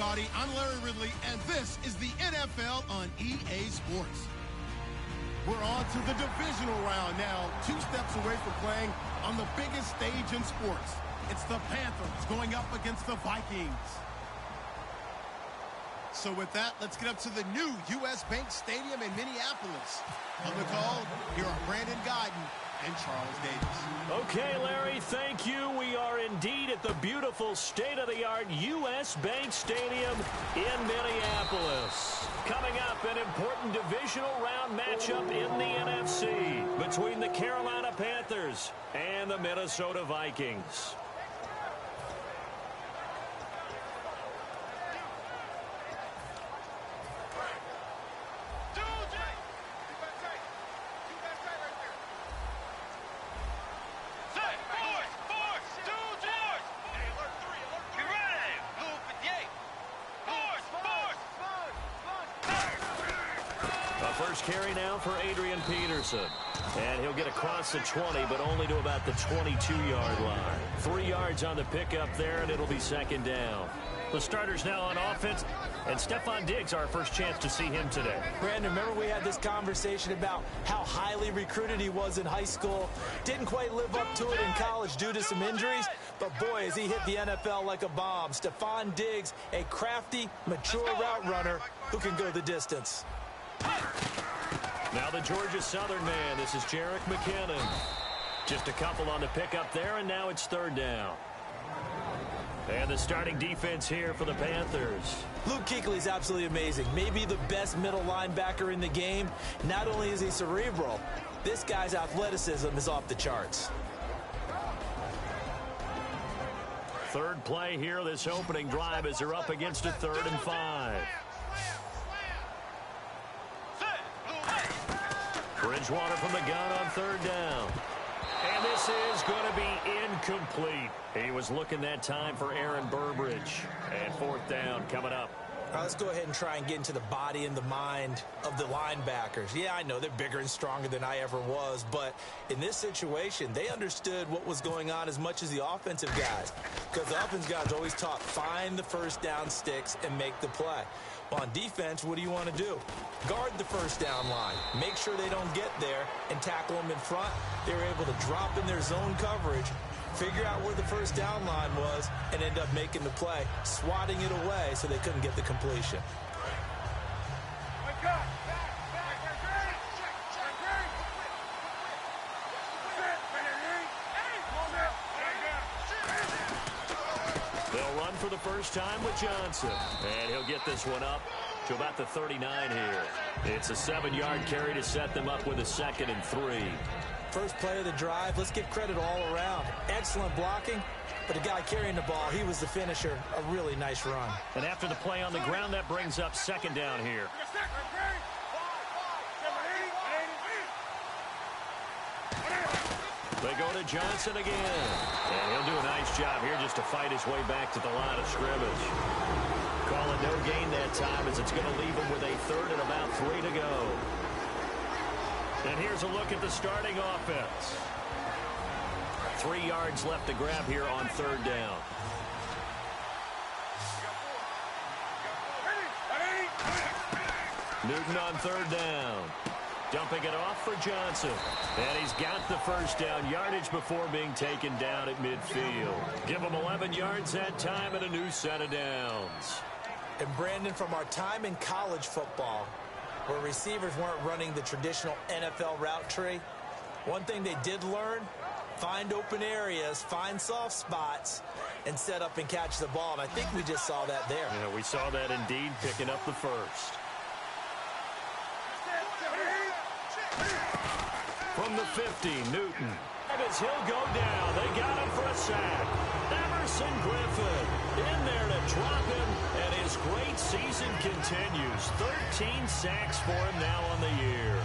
everybody. I'm Larry Ridley, and this is the NFL on EA Sports. We're on to the divisional round now, 2 steps away from playing on the biggest stage in sports. It's the Panthers going up against the Vikings. So with that, let's get up to the new U.S. Bank Stadium in Minneapolis. On the call, here are Brandon Gaudin and Charles Davis. Okay, Larry, thank you. We are indeed at the beautiful state-of-the-art U.S. Bank Stadium in Minneapolis. Coming up, an important divisional round matchup in the NFC between the Carolina Panthers and the Minnesota Vikings. First carry now for Adrian Peterson. And he'll get across the 20, but only to about the 22-yard line. 3 yards on the pickup there, and it'll be second down. The starters now on offense, and Stefon Diggs, our first chance to see him today. Brandon, remember we had this conversation about how highly recruited he was in high school. Didn't quite live up to it in college due to some injuries, but boy, has he hit the NFL like a bomb. Stefon Diggs, a crafty, mature route runner who can go the distance. Now the Georgia Southern man, this is Jerick McKinnon. Just a couple on the pickup there, and now it's third down. And the starting defense here for the Panthers. Luke Kuechly's absolutely amazing. Maybe the best middle linebacker in the game. Not only is he cerebral, this guy's athleticism is off the charts. Third play here, this opening drive as they're up against a 3rd and 5. Bridgewater from the gun on 3rd down. And this is going to be incomplete. He was looking that time for Aaron Burbridge. And 4th down coming up. All right, let's go ahead and try and get into the body and the mind of the linebackers. Yeah, I know they're bigger and stronger than I ever was, but in this situation, they understood what was going on as much as the offensive guys. Because the offensive guys always taught, find the first down sticks and make the play. On defense, what do you want to do? Guard the first down line. Make sure they don't get there and tackle them in front. They were able to drop in their zone coverage, figure out where the first down line was, and end up making the play, swatting it away so they couldn't get the completion. They'll run for the first time with Johnson. And he'll get this one up to about the 39 here. It's a 7-yard carry to set them up with a 2nd and 3. First play of the drive, let's give credit all around. Excellent blocking, but the guy carrying the ball, he was the finisher. A really nice run. And after the play on the ground, that brings up 2nd down here. They go to Johnson again. And he'll do a nice job here just to fight his way back to the line of scrimmage. Calling no gain that time as it's going to leave him with a 3rd and about 3 to go. And here's a look at the starting offense. 3 yards left to grab here on 3rd down. Newton on 3rd down. Dumping it off for Johnson. And he's got the first down yardage before being taken down at midfield. Give him 11 yards that time and a new set of downs. And Brandon, from our time in college football, where receivers weren't running the traditional NFL route tree, one thing they did learn, find open areas, find soft spots, and set up and catch the ball. And I think we just saw that there. Yeah, we saw that indeed, picking up the first. From the 50, Newton. As he'll go down, they got him for a sack. Emerson Griffin in there to drop him, and his great season continues. 13 sacks for him now on the year.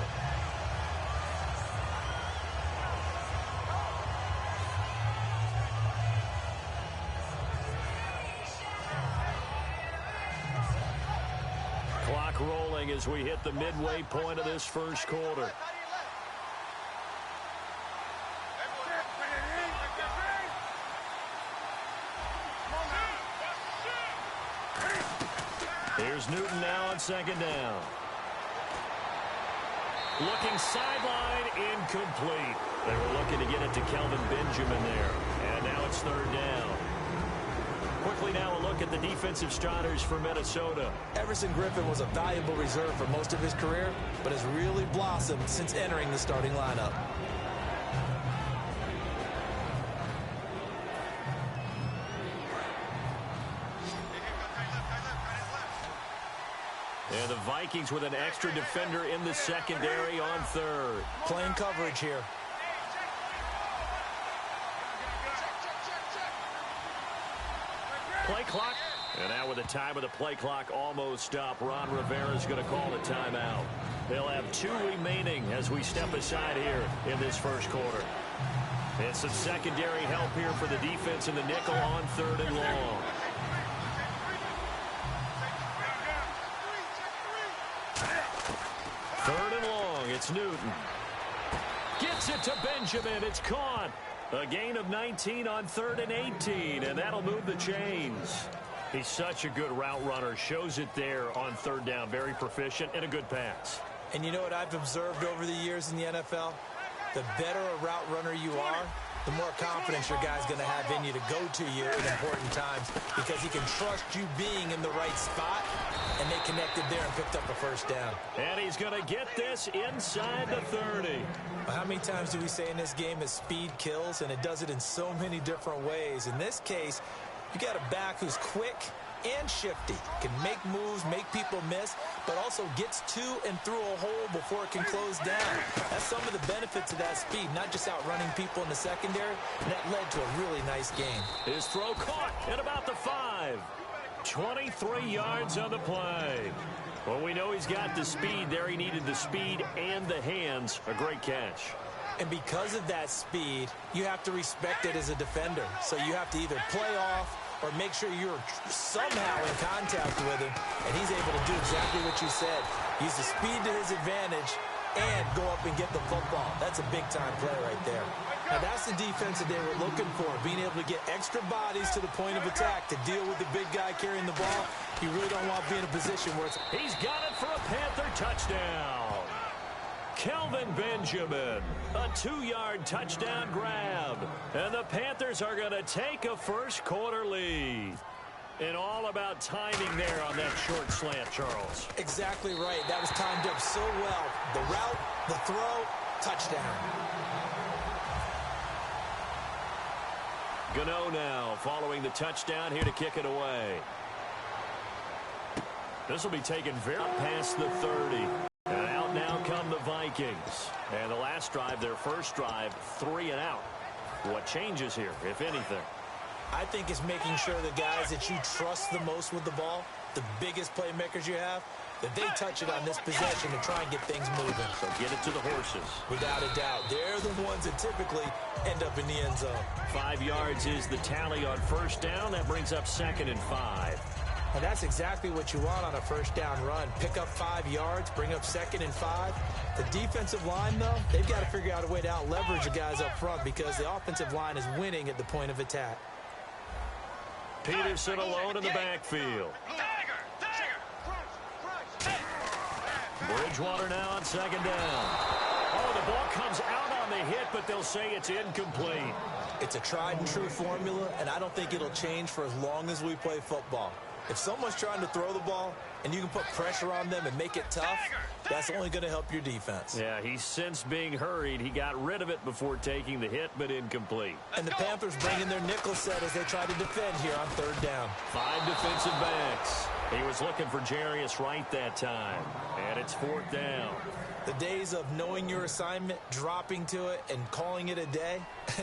Clock rolling as we hit the midway point of this first quarter. Here's Newton now on second down. Looking sideline, incomplete. They were looking to get it to Kelvin Benjamin there. And now it's third down. Quickly now a look at the defensive starters for Minnesota. Everson Griffin was a valuable reserve for most of his career, but has really blossomed since entering the starting lineup. And the Vikings with an extra defender in the secondary on third. Playing coverage here. Play clock. And now with the time of the play clock almost up, Ron Rivera is going to call the timeout. They'll have 2 remaining as we step aside here in this first quarter. And some secondary help here for the defense in the nickel on third and long. Third and long, it's Newton. Gets it to Benjamin, it's caught. A gain of 19 on third and 18, and that'll move the chains. He's such a good route runner, shows it there on third down. Very proficient and a good pass. And you know what I've observed over the years in the NFL? The better a route runner you are, the more confidence your guy's going to have in you to go to you in important times because he can trust you being in the right spot, and they connected there and picked up a first down. And he's going to get this inside the 30. Well, how many times do we say in this game that speed kills, and it does it in so many different ways? In this case, you got a back who's quick and shifty, can make moves, make people miss, but also gets to and through a hole before it can close down. That's some of the benefits of that speed, not just outrunning people in the secondary, and that led to a really nice game. His throw caught at about the 5. 23 yards on the play. Well, we know he's got the speed there. He needed the speed and the hands. A great catch. And because of that speed, you have to respect it as a defender. So you have to either play off or make sure you're somehow in contact with him, and he's able to do exactly what you said. Use the speed to his advantage and go up and get the football. That's a big-time play right there. Now, that's the defense that they were looking for, being able to get extra bodies to the point of attack to deal with the big guy carrying the ball. You really don't want to be in a position where it's... He's got it for a Panther touchdown. Kelvin Benjamin, a 2-yard touchdown grab. And the Panthers are going to take a first quarter lead. And all about timing there on that short slant, Charles. Exactly right. That was timed up so well. The route, the throw, touchdown. Gano now following the touchdown here to kick it away. This will be taken very past the 30. And out now come the Vikings. And the last drive, their first drive, 3 and out. What changes here, if anything? I think it's making sure the guys that you trust the most with the ball, the biggest playmakers you have, that they touch it on this possession to try and get things moving. So get it to the horses. Without a doubt. They're the ones that typically end up in the end zone. 5 yards is the tally on first down. That brings up 2nd and 5. And that's exactly what you want on a first down run. Pick up 5 yards, bring up 2nd and 5. The defensive line, though, they've got to figure out a way to out-leverage the guys up front because the offensive line is winning at the point of attack. Peterson alone in the backfield. Bridgewater now on 2nd down. Oh, the ball comes out on the hit, but they'll say it's incomplete. It's a tried-and-true formula, and I don't think it'll change for as long as we play football. If someone's trying to throw the ball and you can put pressure on them and make it tough, that's only going to help your defense. Yeah, he's since being hurried. He got rid of it before taking the hit, but incomplete. And the Panthers bring in their nickel set as they try to defend here on 3rd down. 5 defensive backs. He was looking for Jarius Wright that time, and it's 4th down. The days of knowing your assignment, dropping to it, and calling it a day,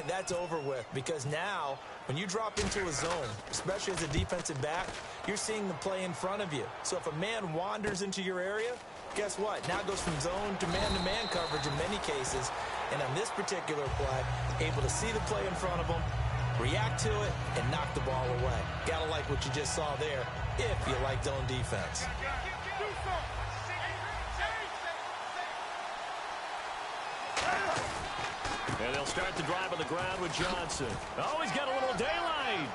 that's over with. Because now, when you drop into a zone, especially as a defensive back, you're seeing the play in front of you. So if a man wanders into your area, guess what? Now it goes from zone to man-to-man coverage in many cases. And on this particular play, able to see the play in front of him, react to it, and knock the ball away. Gotta like what you just saw there, if you like zone defense. And they'll start the drive on the ground with Johnson. Oh, he's got a little daylight.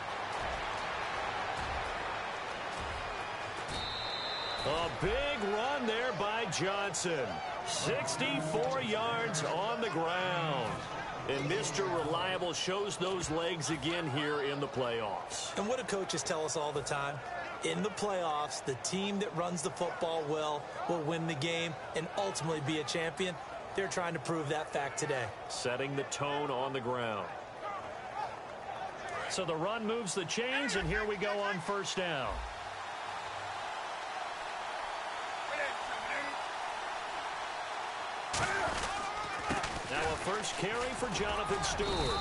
A big run there by Johnson. 64 yards on the ground. And Mr. Reliable shows those legs again here in the playoffs. And what do coaches tell us all the time? In the playoffs, the team that runs the football well will win the game and ultimately be a champion. They're trying to prove that fact today. Setting the tone on the ground. So the run moves the chains, and here we go on first down. Now a first carry for Jonathan Stewart.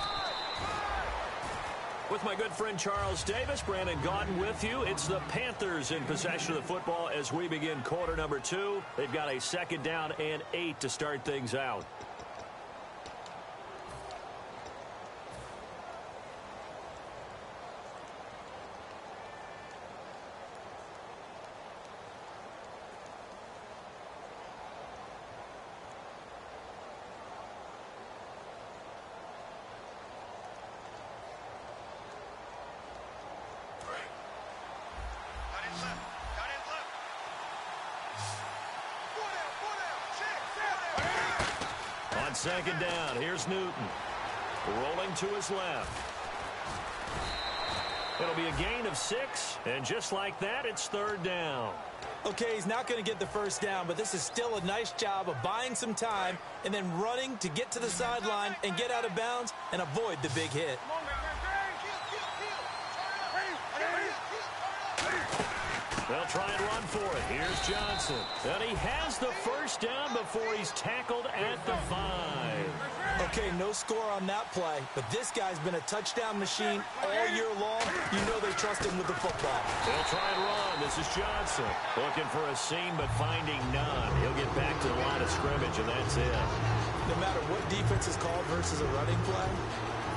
With my good friend Charles Davis, Brandon Gaudin with you. It's the Panthers in possession of the football as we begin quarter number 2. They've got a second down and 8 to start things out. On second down, here's Newton. Rolling to his left. It'll be a gain of 6, and just like that, it's third down. Okay, he's not going to get the first down, but this is still a nice job of buying some time and then running to get to the sideline and get out of bounds and avoid the big hit. They'll try and run for it. Here's Johnson. And he has the first down before he's tackled at the 5. Okay, no score on that play, but this guy's been a touchdown machine all year long. You know they trust him with the football. They'll try and run. This is Johnson. Looking for a seam, but finding none. He'll get back to the line of scrimmage, and that's it. No matter what defense is called versus a running play,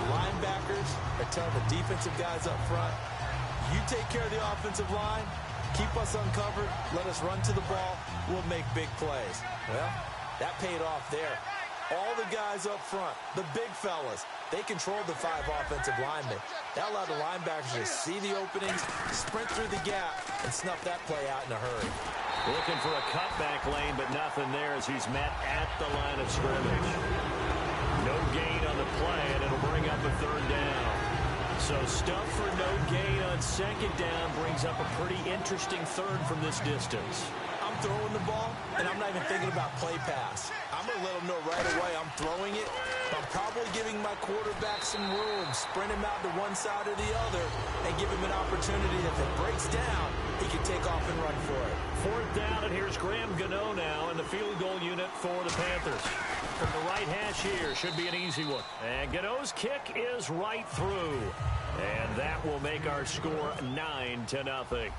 linebackers are telling the defensive guys up front, you take care of the offensive line, keep us uncovered, let us run to the ball, we'll make big plays. Well, that paid off there. All the guys up front, the big fellas, they controlled the 5 offensive linemen. That allowed the linebackers to see the openings, sprint through the gap, and snuff that play out in a hurry. Looking for a cutback lane, but nothing there as he's met at the line of scrimmage. No gain on the play, and it'll bring up a third down. So stuff for no gain on second down brings up a pretty interesting third from this distance. I'm throwing the ball, and I'm not even thinking about play pass. I'm going to let him know right away I'm throwing it. I'm probably giving my quarterback some room, sprint him out to one side or the other, and give him an opportunity. If it breaks down, he can take off and run for it. Fourth down, and here's Graham Gano now in the field goal unit for the Panthers. From the right hash here, should be an easy one. And Gano's kick is right through. And that will make our score 9-0.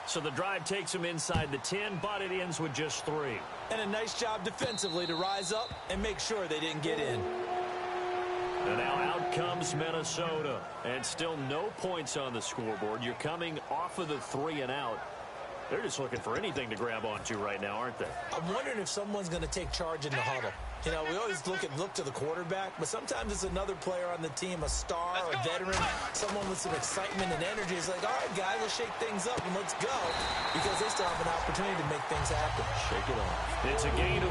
So the drive takes him inside the 10, but it ends with just 3. And a nice job defensively to rise up and make sure they didn't get in. And now out comes Minnesota. And still no points on the scoreboard. You're coming off of the 3 and out. They're just looking for anything to grab onto right now, aren't they? I'm wondering if someone's going to take charge in the huddle. You know, we always look to the quarterback, but sometimes it's another player on the team, a star, a veteran, someone with some excitement and energy. It's like, all right, guys, let's shake things up and let's go, because they still have an opportunity to make things happen. Shake it off. It's a gain of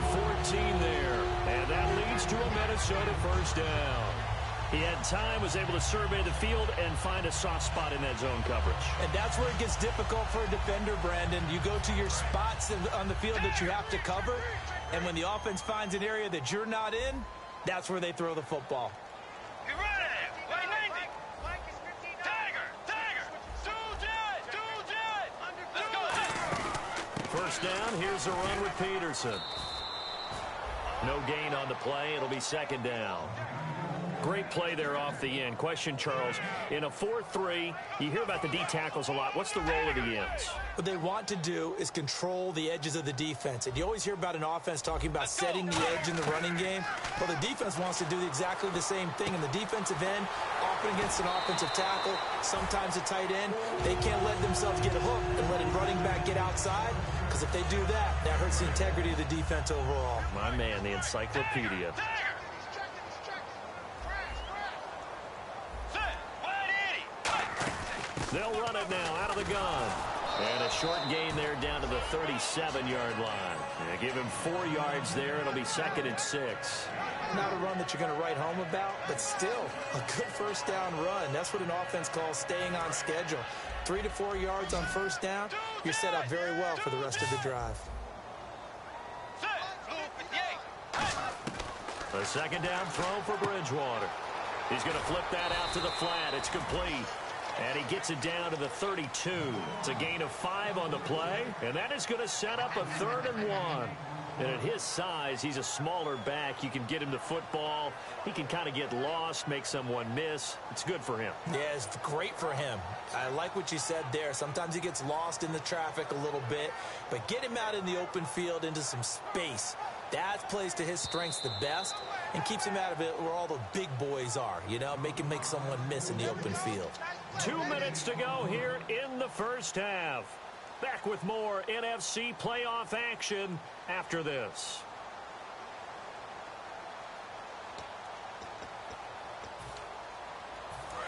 14 there, and that leads to a Minnesota first down. He had time, was able to survey the field and find a soft spot in that zone coverage. And that's where it gets difficult for a defender, Brandon. You go to your spots on the field that you have to cover, and when the offense finds an area that you're not in, that's where they throw the football. Get ready! Wait, 90! Tiger! Tiger! Let's go! First down, here's a run with Peterson. No gain on the play. It'll be second down. Great play there off the end. Question, Charles, in a 4-3, you hear about the D tackles a lot. What's the role of the ends? What they want to do is control the edges of the defense. And you always hear about an offense talking about setting the edge in the running game. Well, the defense wants to do exactly the same thing. In the defensive end, often against an offensive tackle, sometimes a tight end, they can't let themselves get hooked and let a running back get outside, because if they do that, that hurts the integrity of the defense overall. My man, the encyclopedia. They'll run it now out of the gun. And a short gain there down to the 37-yard line. Yeah, give him 4 yards there. It'll be 2nd and 6. Not a run that you're going to write home about, but still a good first down run. That's what an offense calls staying on schedule. 3 to 4 yards on first down, you're set up very well for the rest of the drive. A second down throw for Bridgewater. He's going to flip that out to the flat. It's complete. And he gets it down to the 32. It's a gain of 5 on the play, and that is going to set up a 3rd and 1. And at his size, he's a smaller back. You can get him the football. He can kind of get lost, make someone miss. It's good for him. Yeah, it's great for him. I like what you said there. Sometimes he gets lost in the traffic a little bit, but get him out in the open field into some space. That plays to his strengths the best and keeps him out of it where all the big boys are, you know, make someone miss in the open field. 2 minutes to go here in the first half. Back with more NFC playoff action after this.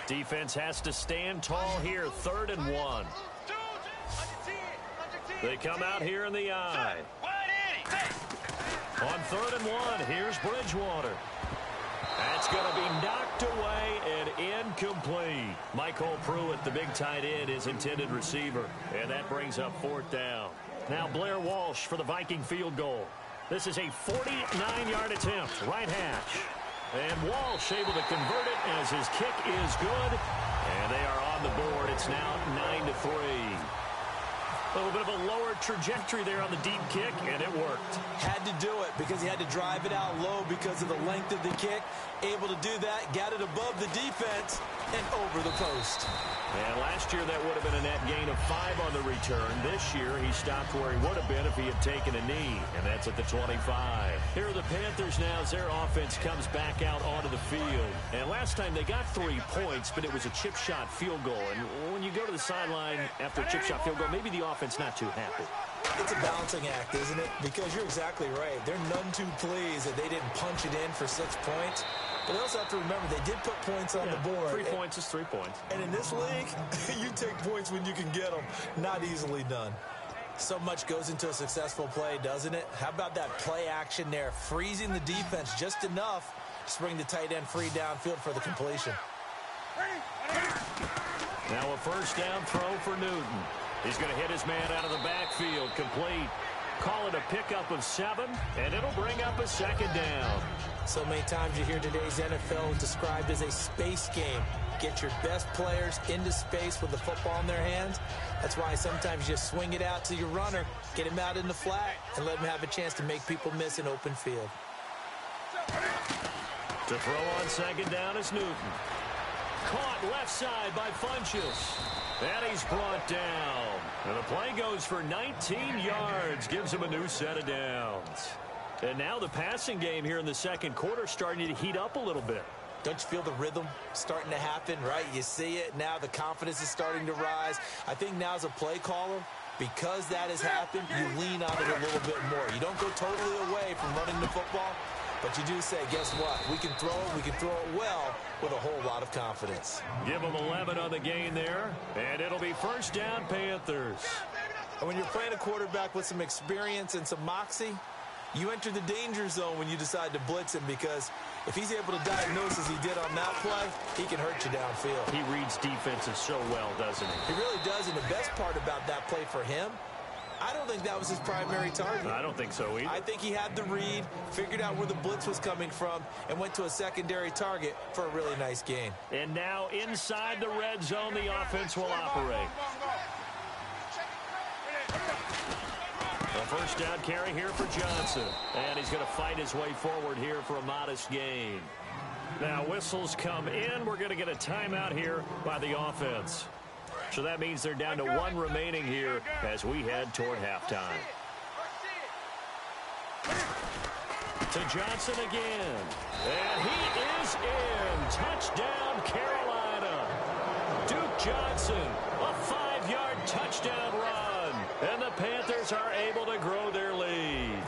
Defense has to stand tall here, 3rd and 1. They come out here in the eye. On 3rd and 1, here's Bridgewater. That's going to be knocked away and incomplete. Michael Pruitt, the big tight end, is intended receiver. And that brings up 4th down. Now Blair Walsh for the Viking field goal. This is a 49-yard attempt, right hash. And Walsh able to convert it as his kick is good. And they are on the board. It's now 9-3. A little bit of a lower trajectory there on the deep kick, and it worked. Had to do it because he had to drive it out low because of the length of the kick. Able to do that, got it above the defense, and over the post. And last year that would have been a net gain of 5 on the return. This year he stopped where he would have been if he had taken a knee, and that's at the 25. Here are the Panthers now as their offense comes back out onto the field. And last time they got 3 points, but it was a chip shot field goal. And when you go to the sideline after a chip shot field goal, maybe the offense not too happy. It's a balancing act, isn't it? Because you're exactly right. They're none too pleased that they didn't punch it in for 6 points. But they also have to remember they did put points on the board. 3 points is 3 points. And in this league, you take points when you can get them. Not easily done. So much goes into a successful play, doesn't it? How about that play action there? Freezing the defense just enough to bring the tight end free downfield for the completion. Now a first down throw for Newton. He's going to hit his man out of the backfield. Complete. Call it a pickup of 7, and it'll bring up a 2nd down. So many times you hear today's NFL described as a space game. Get your best players into space with the football in their hands. That's why sometimes you swing it out to your runner, get him out in the flat, and let him have a chance to make people miss an open field. To throw on 2nd down is Newton. Caught left side by Funchess. And he's brought down. And the play goes for 19 yards. Gives him a new set of downs. And now the passing game here in the second quarter starting to heat up a little bit. Don't you feel the rhythm starting to happen, right? You see it. Now the confidence is starting to rise. I think now as a play caller, because that has happened, you lean on it a little bit more. You don't go totally away from running the football, but you do say, guess what? We can throw it well with a whole lot of confidence. Give them 11 on the gain there, and it'll be first down Panthers. And when you're playing a quarterback with some experience and some moxie, you enter the danger zone when you decide to blitz him, because if he's able to diagnose as he did on that play, he can hurt you downfield. He reads defenses so well, doesn't he? He really does, and the best part about that play for him, I don't think that was his primary target. I don't think so either. I think he had the read, figured out where the blitz was coming from, and went to a secondary target for a really nice gain. And now inside the red zone, the offense will operate. A first down carry here for Johnson. And he's going to fight his way forward here for a modest gain. Now whistles come in. We're going to get a timeout here by the offense. So that means they're down to 1 remaining here as we head toward halftime. To Johnson again. And he is in. Touchdown, Carolina. Duke Johnson, a 5-yard touchdown run. And the Panthers are able to grow their lead.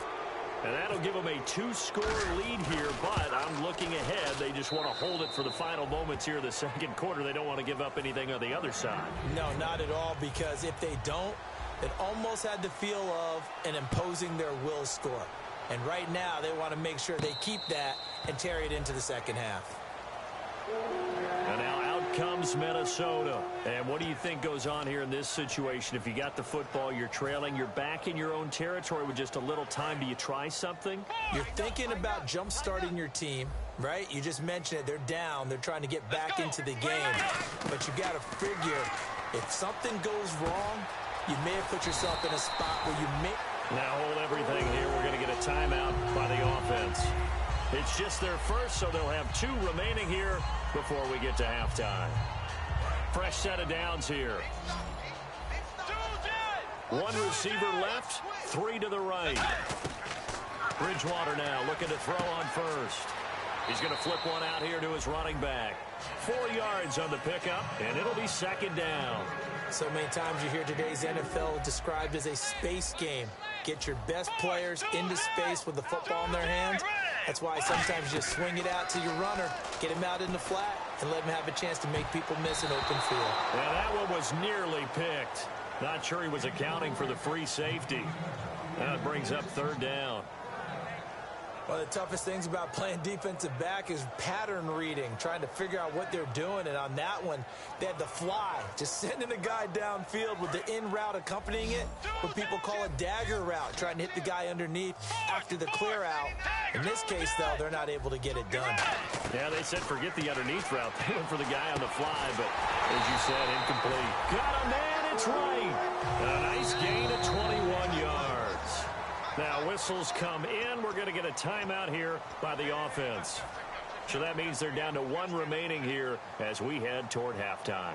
And that'll give them a 2-score lead here, but I'm looking ahead They just want to hold it for the final moments here of the second quarter. They don't want to give up anything on the other side. No, not at all, because if they don't, it almost had the feel of an imposing their will score. And right now, they want to make sure they keep that and carry it into the second half. And now out comes Minnesota. And what do you think goes on here in this situation? If you got the football, you're trailing, you're back in your own territory with just a little time. Do you try something? You're thinking about jump-starting your team, right? You just mentioned it. They're down. They're trying to get back into the game. But you got to figure, if something goes wrong, you may have put yourself in a spot where you may... Now hold everything here. We're going to get a timeout by the offense. It's just their first, so they'll have 2 remaining here before we get to halftime. Fresh set of downs here. 1 receiver left, 3 to the right. Bridgewater now looking to throw on first. He's going to flip one out here to his running back. 4 yards on the pickup, and it'll be second down. So many times you hear today's NFL described as a space game. Get your best players into space with the football in their hands. That's why sometimes you just swing it out to your runner, get him out in the flat, and let him have a chance to make people miss an open field. Yeah, that one was nearly picked. Not sure he was accounting for the free safety. That brings up third down. One of the toughest things about playing defensive back is pattern reading, trying to figure out what they're doing. And on that one, they had the fly, just sending a guy downfield with the in route accompanying it, what people call a dagger route, trying to hit the guy underneath after the clear out. In this case, though, they're not able to get it done. Yeah, they said forget the underneath route. They went for the guy on the fly, but as you said, incomplete. Got a man, it's right. A nice gain of 21 yards. Now whistles come in. We're going to get a timeout here by the offense. So that means they're down to 1 remaining here as we head toward halftime.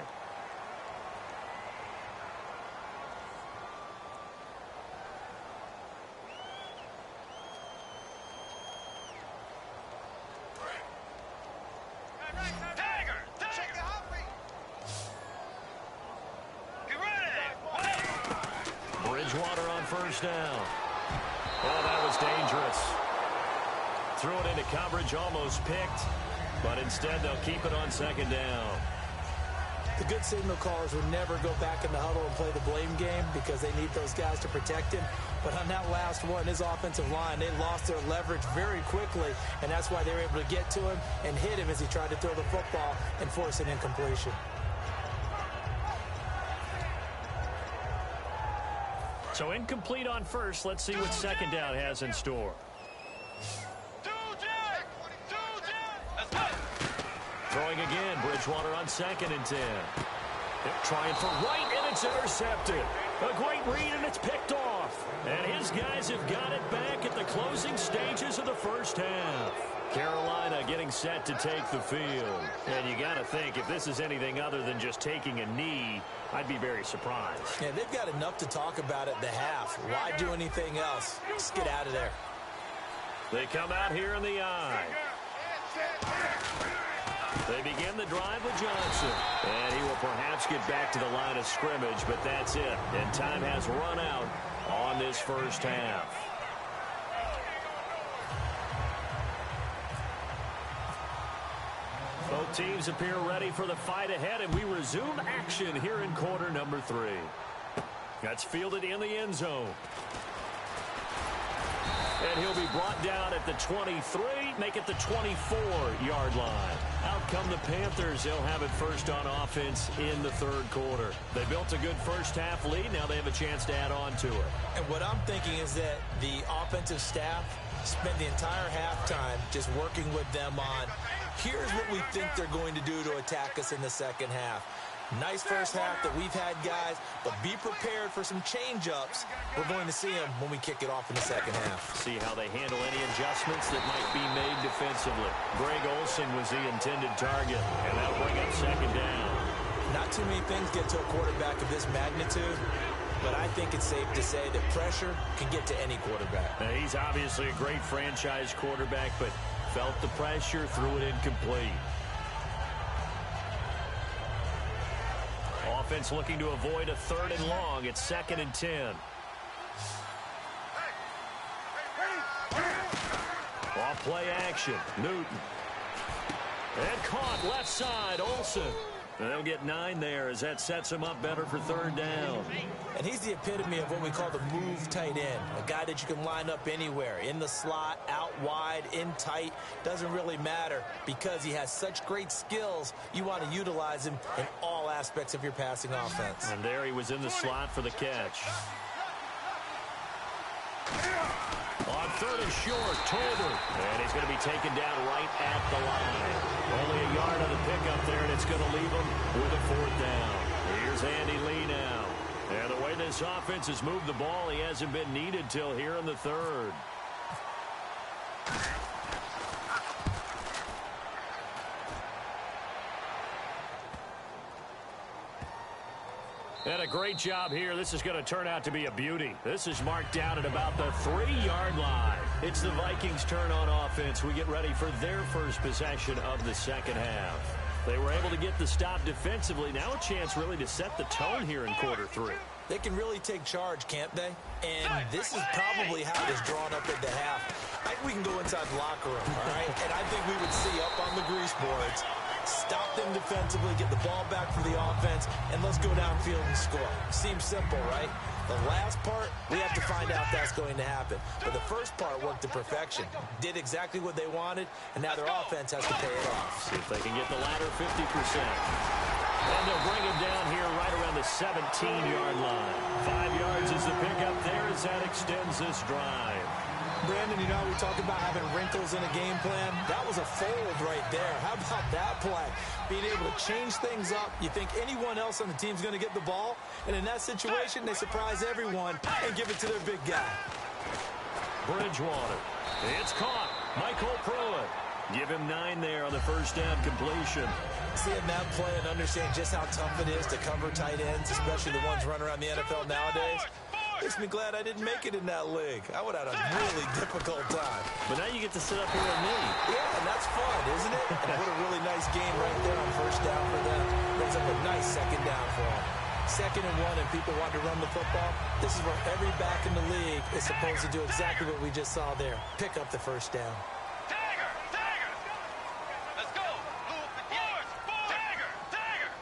Bridgewater on first down. Oh, that was dangerous. Threw it into coverage, almost picked, but instead they'll keep it on second down. The good signal callers would never go back in the huddle and play the blame game because they need those guys to protect him. But on that last one, his offensive line, they lost their leverage very quickly, and that's why they were able to get to him and hit him as he tried to throw the football and force an incompletion. So incomplete on first. Let's see what second down has in store. Throwing again. Bridgewater on 2nd and 10. They're trying for right, and it's intercepted. A great read, and it's picked off. And his guys have got it back at the closing stages of the first half. Carolina getting set to take the field. And you got to think, if this is anything other than just taking a knee, I'd be very surprised. Yeah, they've got enough to talk about at the half. Why do anything else? Just get out of there. They come out here in the eye. They begin the drive with Johnson. And he will perhaps get back to the line of scrimmage, but that's it. And time has run out on this first half. Both teams appear ready for the fight ahead, and we resume action here in quarter number 3. That's fielded in the end zone. And he'll be brought down at the 23, make it the 24-yard line. Out come the Panthers. They'll have it first on offense in the third quarter. They built a good first-half lead. Now they have a chance to add on to it. And what I'm thinking is that the offensive staff spent the entire halftime just working with them on, here's what we think they're going to do to attack us in the second half. Nice first half that we've had, guys, but be prepared for some change-ups. We're going to see them when we kick it off in the second half. See how they handle any adjustments that might be made defensively. Greg Olsen was the intended target, and that'll bring up second down. Not too many things get to a quarterback of this magnitude, but I think it's safe to say that pressure can get to any quarterback. Now, he's obviously a great franchise quarterback, but felt the pressure, threw it incomplete. Offense looking to avoid a 3rd and long. It's 2nd and 10. Off play action. Newton. And caught left side, Olsen. They'll get 9 there as that sets him up better for third down. And he's the epitome of what we call the move tight end. A guy that you can line up anywhere. In the slot, out wide, in tight. Doesn't really matter because he has such great skills. You want to utilize him in all aspects of your passing offense. And there he was in the slot for the catch. On third and short, Tolbert. And he's going to be taken down right at the line. Only a yard on the pickup there, and it's going to leave him with a fourth down. Here's Andy Lee now. And the way this offense has moved the ball, he hasn't been needed till here in the third. And a great job here. This is going to turn out to be a beauty. This is marked down at about the 3-yard line. It's the Vikings' turn on offense. We get ready for their first possession of the second half. They were able to get the stop defensively. Now a chance really to set the tone here in quarter 3. They can really take charge, can't they? And this is probably how it is drawn up at the half. I think we can go inside the locker room, all right? And I think we would see up on the grease boards, stop them defensively, get the ball back for the offense, and let's go downfield and score. Seems simple, right? The last part, we have to find out if that's going to happen. But the first part worked to perfection. Did exactly what they wanted, and now their offense has to pay it off. See if they can get the latter 50%. And they'll bring him down here right around the 17-yard line. 5 yards is the pickup there as that extends this drive. Brandon, you know, we talk about having wrinkles in a game plan. That was a fold right there. How about that play? Being able to change things up. You think anyone else on the team's going to get the ball? And in that situation, they surprise everyone and give it to their big guy. Bridgewater. It's caught. Michael Pruitt. Give him 9 there on the first down completion. Seeing that play and understand just how tough it is to cover tight ends, especially the ones running around the NFL nowadays, makes me glad I didn't make it in that league. I would have had a really difficult time. But now you get to sit up here with me. Yeah, and that's fun, isn't it? And what a really nice game right there on first down for them. Brings up a nice second down for them. 2nd and 1 and people want to run the football. This is where every back in the league is supposed to do exactly what we just saw there. Pick up the first down. Tiger! Tiger! Let's go! Tiger! Tiger!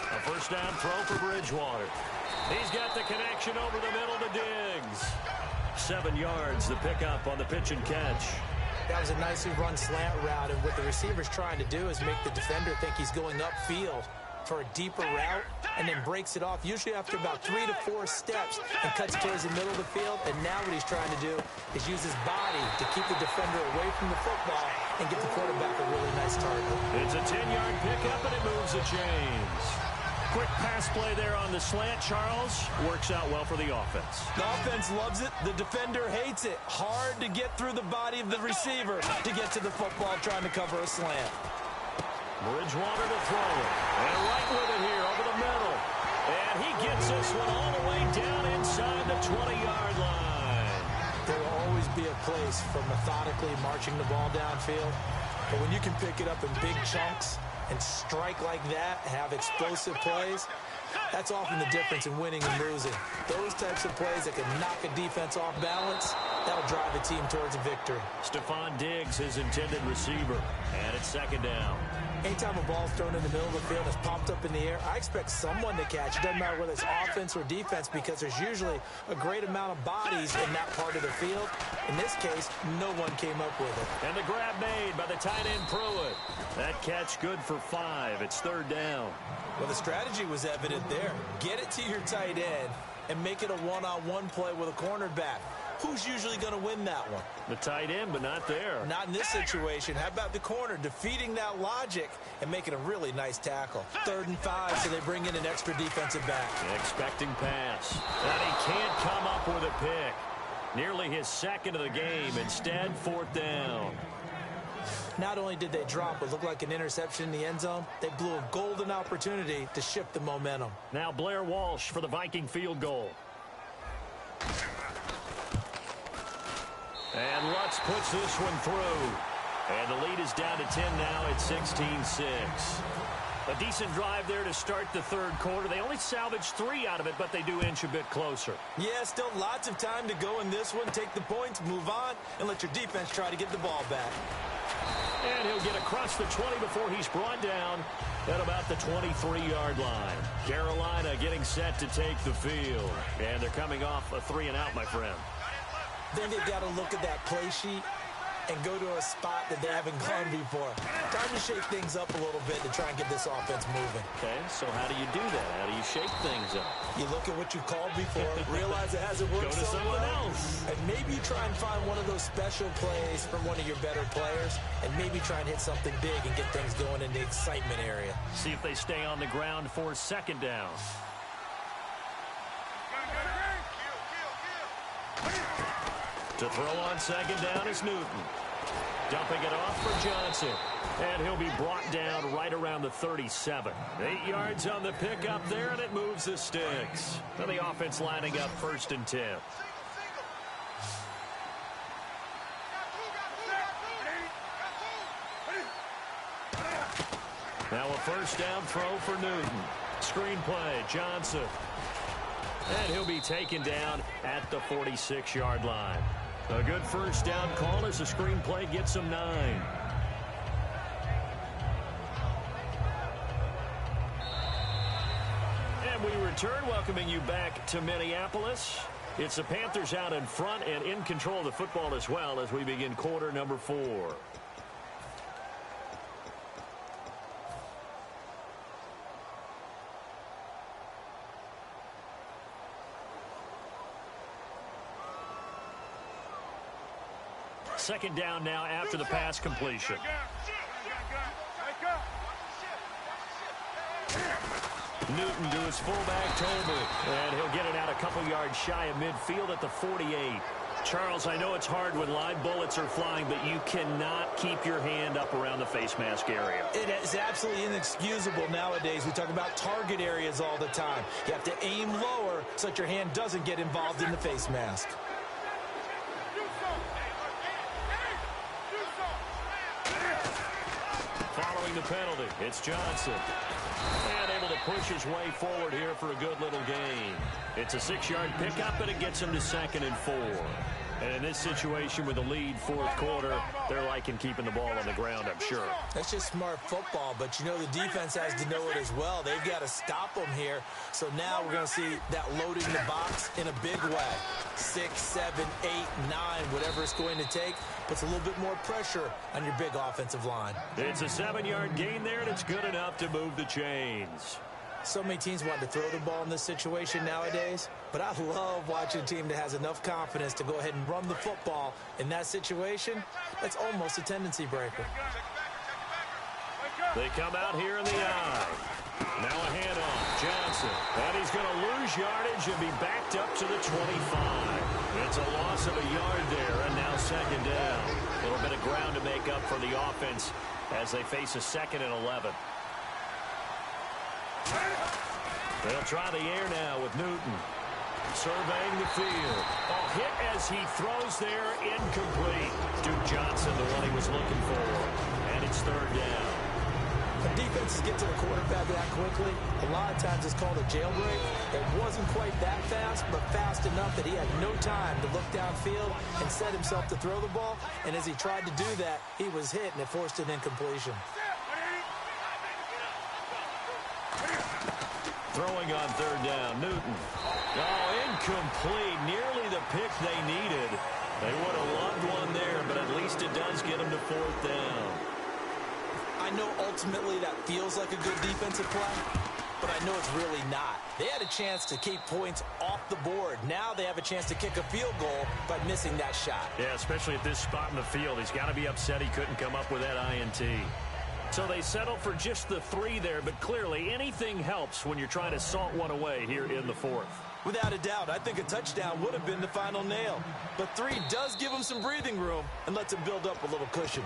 A first down throw for Bridgewater. He's got the connection over the middle to Diggs. 7 yards, the pickup on the pitch and catch. That was a nicely run slant route, and what the receiver's trying to do is make the defender think he's going upfield for a deeper route, and then breaks it off, usually after about 3 to 4 steps, and cuts towards the middle of the field. And now what he's trying to do is use his body to keep the defender away from the football and get the quarterback a really nice target. It's a 10-yard pickup, and it moves the chains. Quick pass play there on the slant, Charles. Works out well for the offense. The offense loves it. The defender hates it. Hard to get through the body of the receiver to get to the football trying to cover a slant. Bridgewater to throw it. And right with it here over the middle. And he gets this one all the way down inside the 20-yard line. There will always be a place for methodically marching the ball downfield. But when you can pick it up in big chunks and strike like that, have explosive plays, that's often the difference in winning and losing. Those types of plays that can knock a defense off balance, that'll drive a team towards a victory. Stephon Diggs, his intended receiver. And it's 2nd down. Anytime a ball's thrown in the middle of the field and it's popped up in the air, I expect someone to catch. It doesn't matter whether it's offense or defense, because there's usually a great amount of bodies in that part of the field. In this case, no one came up with it. And the grab made by the tight end Pruitt. That catch good for 5. It's 3rd down. Well, the strategy was evident there. Get it to your tight end and make it a one-on-one play with a cornerback. Who's usually going to win that one? The tight end, but not there. Not in this situation. How about the corner defeating that logic and making a really nice tackle? 3rd and 5, so they bring in an extra defensive back. Expecting pass. And he can't come up with a pick. Nearly his 2nd of the game. Instead, 4th down. Not only did they drop what looked like an interception in the end zone, they blew a golden opportunity to shift the momentum. Now Blair Walsh for the Viking field goal. And Lutz puts this one through. And the lead is down to 10 now at 16-6. A decent drive there to start the 3rd quarter. They only salvaged 3 out of it, but they do inch a bit closer. Yeah, still lots of time to go in this one. Take the points, move on, and let your defense try to get the ball back. And he'll get across the 20 before he's brought down at about the 23-yard line. Carolina getting set to take the field. And they're coming off a 3-and-out, my friend. Then they've got to look at that play sheet and go to a spot that they haven't gone before. Time to shake things up a little bit to try and get this offense moving. Okay, so how do you do that? How do you shake things up? You look at what you called before, realize it hasn't worked Go to so someone well, else. and maybe you try and find one of those special plays from one of your better players, and maybe try and hit something big and get things going in the excitement area. See if they stay on the ground for second down. To throw on second down is Newton. Dumping it off for Johnson. And he'll be brought down right around the 37. 8 yards on the pickup there, and it moves the sticks. And the offense lining up 1st and 10. Now a first down throw for Newton. Screen play, Johnson. And he'll be taken down at the 46-yard line. A good first down call as the screen play gets him 9. And we return, welcoming you back to Minneapolis. It's the Panthers out in front and in control of the football as well as we begin quarter number 4. Second down now after the pass completion. Newton to his fullback, Tolbert. And he'll get it out a couple yards shy of midfield at the 48. Charles, I know it's hard when live bullets are flying, but you cannot keep your hand up around the face mask area. It is absolutely inexcusable nowadays. We talk about target areas all the time. You have to aim lower so that your hand doesn't get involved in the face mask. Following the penalty, it's Johnson. And able to push his way forward here for a good little gain. It's a 6-yard pickup, but it gets him to 2nd and 4. And in this situation with the lead 4th quarter, they're liking keeping the ball on the ground, I'm sure. That's just smart football, but you know the defense has to know it as well. They've got to stop them here. So now we're going to see that loading the box in a big way. 6, 7, 8, 9, whatever it's going to take, puts a little bit more pressure on your big offensive line. It's a 7-yard gain there, and it's good enough to move the chains. So many teams want to throw the ball in this situation nowadays, but I love watching a team that has enough confidence to go ahead and run the football in that situation. That's almost a tendency breaker. They come out here in the eye. Now a handoff, Johnson. And he's going to lose yardage and be backed up to the 25. It's a loss of a yard there, and now second down. A little bit of ground to make up for the offense as they face a 2nd and 11. They'll try the air now with Newton. Surveying the field. A hit as he throws there, incomplete. Duke Johnson, the one he was looking for. And it's 3rd down. When defenses get to the quarterback that quickly, a lot of times it's called a jailbreak. It wasn't quite that fast, but fast enough that he had no time to look downfield and set himself to throw the ball. And as he tried to do that, he was hit, and it forced an incompletion. Throwing on 3rd down, Newton. Oh, incomplete. Nearly the pick they needed. They would have loved one there, but at least it does get them to 4th down. I know ultimately that feels like a good defensive play, but I know it's really not. They had a chance to keep points off the board. Now they have a chance to kick a field goal by missing that shot. Yeah, especially at this spot in the field. He's got to be upset he couldn't come up with that INT. So they settle for just the 3 there, but clearly anything helps when you're trying to salt one away here in the 4th. Without a doubt, I think a touchdown would have been the final nail. But 3 does give him some breathing room and lets him build up a little cushion.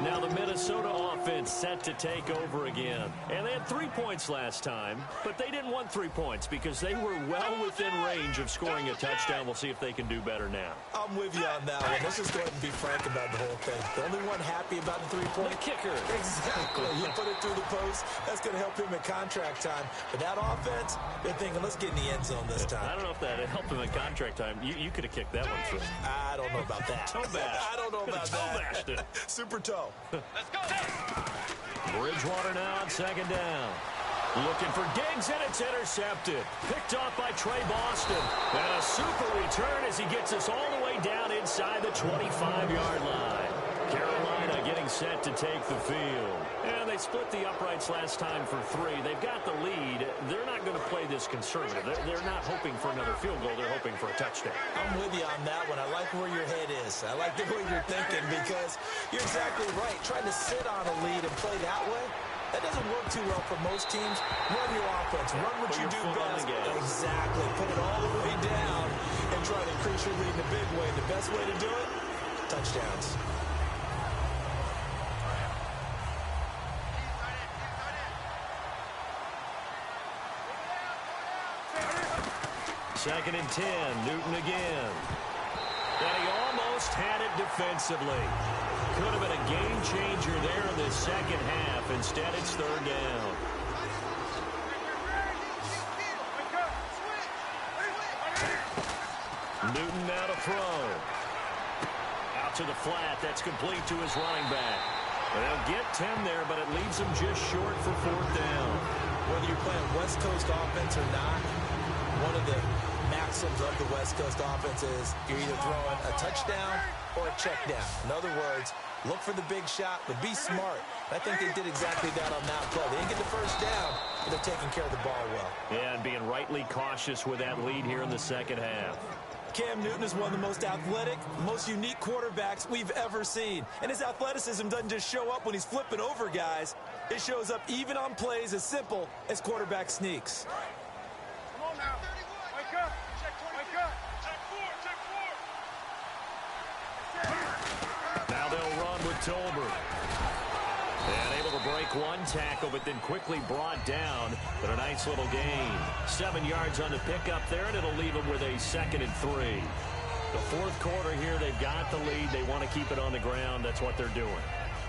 Now the Minnesota offense set to take over again. And they had 3 points last time, but they didn't want 3 points because they were well within range of scoring a touchdown. We'll see if they can do better now. I'm with you on that one. Let's just go ahead and be frank about the whole thing. The only one happy about the 3-point? The kicker. Exactly. You put it through the post. That's going to help him in contract time. But that offense, they're thinking, let's get in the end zone this time. I don't know if that helped him in contract time. You could have kicked that one through. I don't know about that. Toe bash. I don't know about Toe that. bashed it. Super toe. Let's go. Bridgewater now on second down. Looking for Diggs, and it's intercepted. Picked off by Trey Boston. And a super return as he gets us all the way down inside the 25-yard line. Carolina getting set to take the field. And they split the uprights last time for 3. They've got the lead. They're not going to play this conservative. They're not hoping for another field goal. They're hoping for a touchdown. I'm with you on that one. I like where your head is. I like the way you're thinking because you're exactly right. Trying to sit on a lead and play that way, that doesn't work too well for most teams. Run your offense. Run what you do best. Exactly. Put it all the way down and try to increase your lead in a big way. The best way to do it, touchdowns. Second and 10, Newton again. And he almost had it defensively. Could have been a game changer there in the second half. Instead, it's third down. Newton now to throw. Out to the flat. That's complete to his running back. They'll get 10 there, but it leaves them just short for fourth down. Whether you're playing West Coast offense or not, one of the maxims of the West Coast offense is you're either throwing a touchdown or a check down. In other words, look for the big shot, but be smart. I think they did exactly that on that play. They didn't get the first down, but they're taking care of the ball well. Yeah, and being rightly cautious with that lead here in the second half. Cam Newton is one of the most athletic, most unique quarterbacks we've ever seen. And his athleticism doesn't just show up when he's flipping over guys. It shows up even on plays as simple as quarterback sneaks. Come on now. Wake up. Wake up. Check 4. Now they'll run with Tolbert. And able to break one tackle, but then quickly brought down. But a nice little gain. 7 yards on the pickup there, and it'll leave them with a 2nd and 3. The fourth quarter here, they've got the lead. They want to keep it on the ground. That's what they're doing.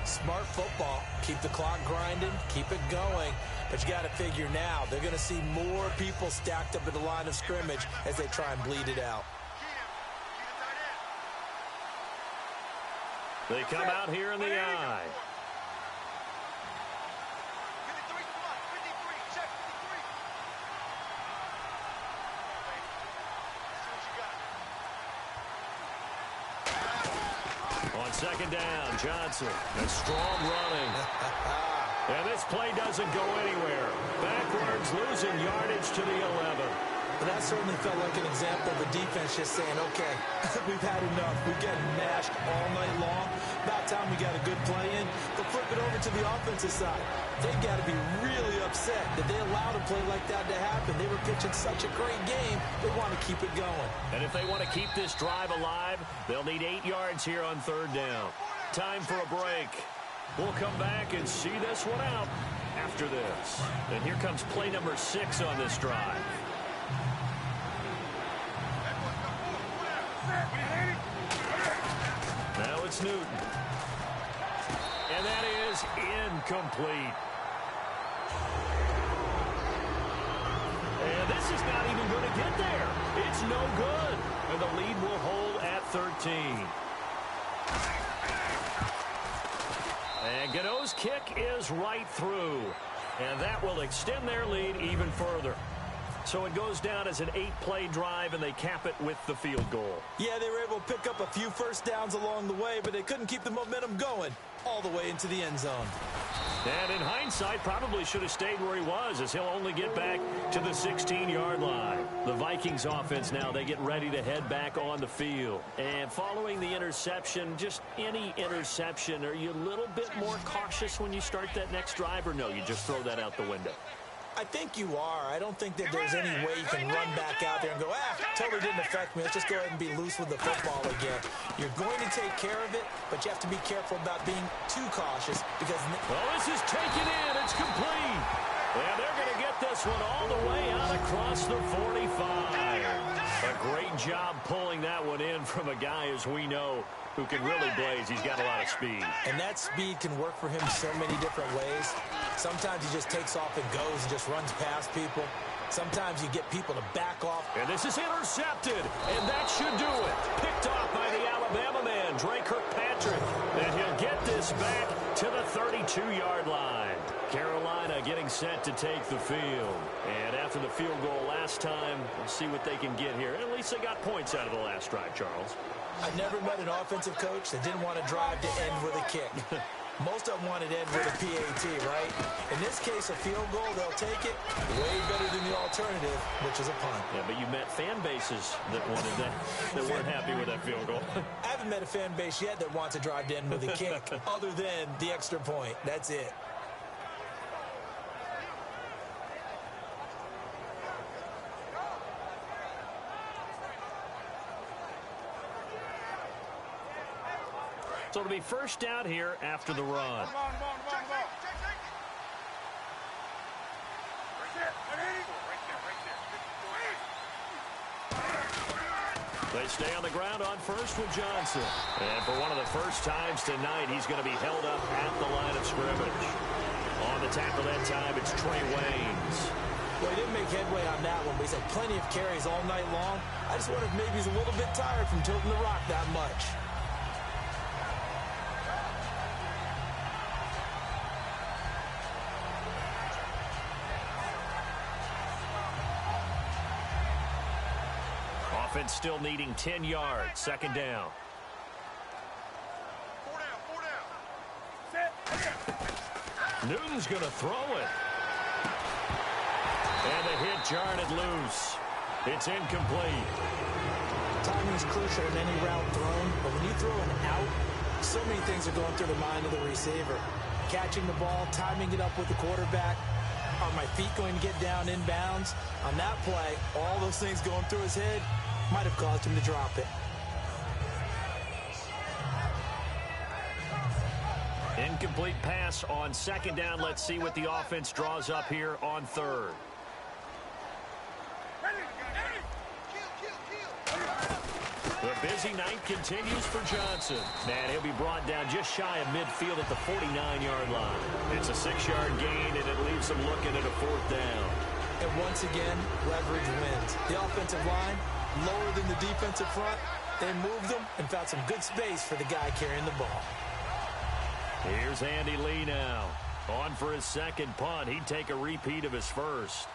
Smart football. Keep the clock grinding. Keep it going. But you got to figure now, they're going to see more people stacked up at the line of scrimmage as they try and bleed it out. They come out here in the eye. 53, come on. 53, check 53. On second down, Johnson. And strong running. And this play doesn't go anywhere. Backwards, losing yardage to the 11. But that certainly felt like an example of the defense just saying, okay, we've had enough. We've gotten mashed all night long. About time we got a good play in. But flip it over to the offensive side. They got to be really upset that they allowed a play like that to happen. They were pitching such a great game. They want to keep it going. And if they want to keep this drive alive, they'll need 8 yards here on third down. Time for a break. We'll come back and see this one out after this. And here comes play number 6 on this drive. Now it's Newton. And that is incomplete. And this is not even going to get there. It's no good. And the lead will hold at 13. And Gano's kick is right through. And that will extend their lead even further. So it goes down as an 8-play drive, and they cap it with the field goal. Yeah, they were able to pick up a few first downs along the way, but they couldn't keep the momentum going all the way into the end zone. And in hindsight, probably should have stayed where he was, as he'll only get back to the 16-yard line. The Vikings offense now, they get ready to head back on the field. And following the interception, just any interception, are you a little bit more cautious when you start that next drive, or no, you just throw that out the window? I think you are. I don't think that there's any way you can run back out there and go, totally didn't affect me. Let's just go ahead and be loose with the football again. You're going to take care of it, but you have to be careful about being too cautious because... Well, this is taken in. It's complete. And they're going to get this one all the way out across the 45. A great job pulling that one in from a guy, as we know, who can really blaze. He's got a lot of speed. And that speed can work for him so many different ways. Sometimes he just takes off and goes and just runs past people. Sometimes you get people to back off. And this is intercepted, and that should do it. Picked off by the Alabama man, Dre Kirkpatrick. And he'll get this back to the 32-yard line. Carolina getting set to take the field. And after the field goal last time, we'll see what they can get here. At least they got points out of the last drive, Charles. I never met an offensive coach that didn't want to drive to end with a kick. Most of them wanted to end with a PAT, right? In this case, a field goal, they'll take it. Way better than the alternative, which is a punt. Yeah, but you met fan bases that wanted that, that weren't happy with that field goal. I haven't met a fan base yet that wants to drive to end with a kick, other than the extra point. That's it. So it'll be first down here after the run. They stay on the ground on first with Johnson. And for one of the first times tonight, he's going to be held up at the line of scrimmage. On the tackle that time, it's Trey Waynes. Well, he didn't make headway on that one, but he's had plenty of carries all night long. I just wonder if maybe he's a little bit tired from tilting the rock that much. Offense still needing 10 yards. Second down. Four down. Newton's going to throw it. And the hit jarred it loose. It's incomplete. Timing is crucial in any route thrown, but when you throw an out, so many things are going through the mind of the receiver. Catching the ball, timing it up with the quarterback. Are my feet going to get down in bounds? On that play, all those things going through his head might have caused him to drop it. Incomplete pass on second down. Let's see what the offense draws up here on third. The busy night continues for Johnson. And he'll be brought down just shy of midfield at the 49-yard line. It's a 6-yard gain, and it leaves them looking at a fourth down. And once again, leverage wins. The offensive line, lower than the defensive front. They moved them and found some good space for the guy carrying the ball. Here's Andy Lee now. On for his second punt. He'd take a repeat of his first.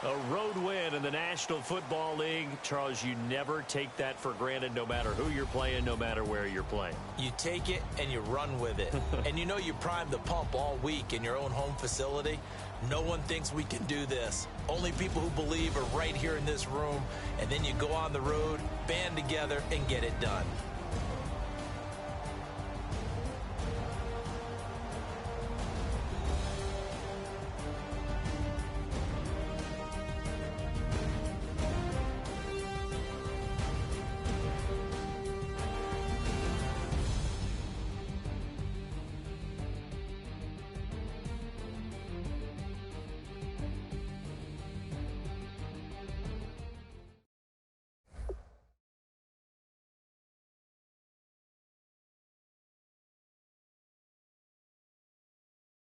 A road win in the National Football League. Charles, you never take that for granted, no matter who you're playing, no matter where you're playing. You take it and you run with it. And you know you primed the pump all week in your own home facility. No one thinks we can do this. Only people who believe are right here in this room. And then you go on the road, band together, and get it done.